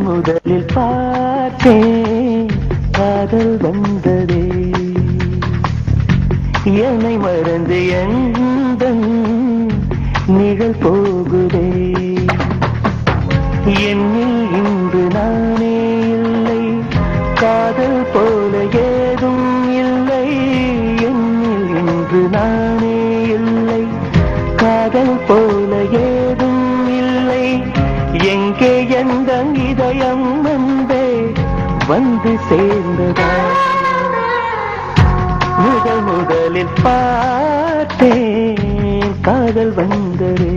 முதலில் பார்த்தேன் காதல் வந்ததே, என்னை மறந்து எந்தன் நிழல் போகுதே. என்னில் இன்று நானே இல்லை, காதல் போல ஏதும் இல்லை. என்னில் இன்று நானே இல்லை, காதல் போல ஏதும் இல்லை. எங்கே எந்த இதயம் வந்து சேர்ந்ததா? முதலில் பார்த்தேன் காதல் வந்ததே.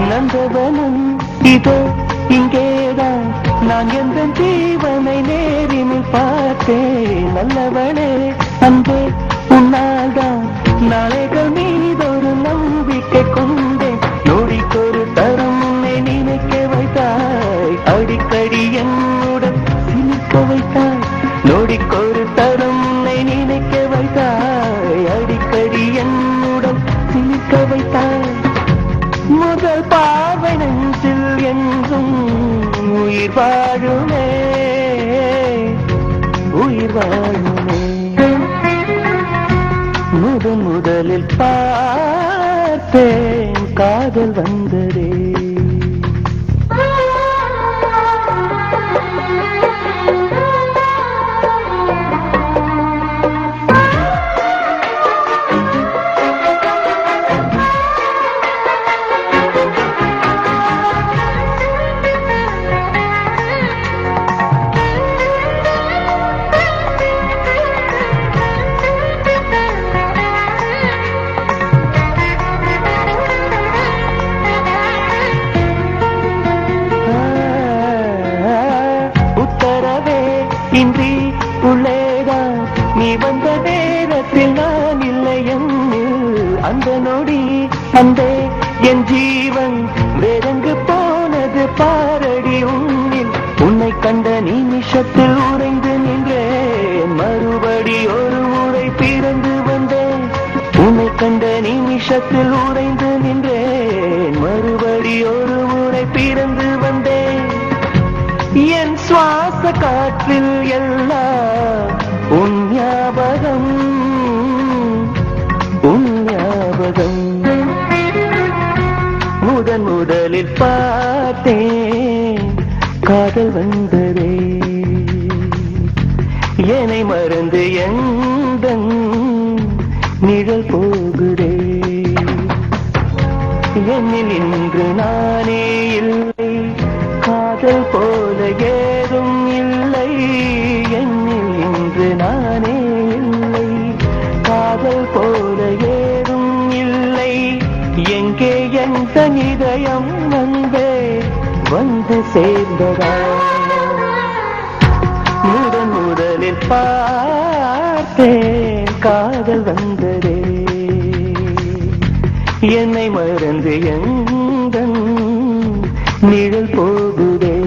நந்தவனம் இதோ இங்கேதான், நான் எந்த ஜீவனை நேரினில் பார்த்தேன். நல்லவனே அன்பே உன்னால்தான் நாளைகள் மீதொரு நம்பிக்கை கொண்டேன். நொடிக்கொரு தரம் உன்னை நினைக்க வைத்தாய், அடிக்கடி என்னுடன் சிரிக்க வைத்தாய். நொடிக்கொரு தரம் உன்னை நினைக்க வைத்தாய், அடிக்கடி என்னுடன் சிரிக்க வைத்தாய். முதல் பார்வை நெஞ்சில் என்றும் உயிர் வாழுமே, உயிர் வாழுமே. முதலில் பார்த்தேன் காதல் வந்ததே. இன்றி உள்ளேதான் நீ வந்த நேரத்தில் நான் இல்லை என்னில். அந்த நொடி அந்த என் ஜீவன் வேறெங்கு போனது பாரடி உன்னில். உன்னை கண்ட நிமிஷத்தில் உறைந்து நின்றேன், மறுபடி ஒரு முறை பிறந்து வந்தேன். உன்னை கண்ட நிமிஷத்தில் உறைந்து நின்றேன், மறுபடி ஒரு முறை பிறந்து வந்தேன். என் சுவாச காற்றில் எல்லாம் உன் ஞாபகம், உன் ஞாபகம். முதலில் பார்த்தேன் காதல் வந்ததே, என்னை மறந்து எந்தன் நிழல் போகுதே. என்னில் இன்று நானே இல்லை, காதல் போல ஏதும் இல்லை. என்னில் இன்று நானே இல்லை, காதல் போல ஏதும் இல்லை. எங்கே எந்த இதயம் வந்து சேர்ந்ததா? முதலில் பார்த்தேன் காதல் வந்ததே, என்னை மறந்து எந்தன் நிழல் போகுதே.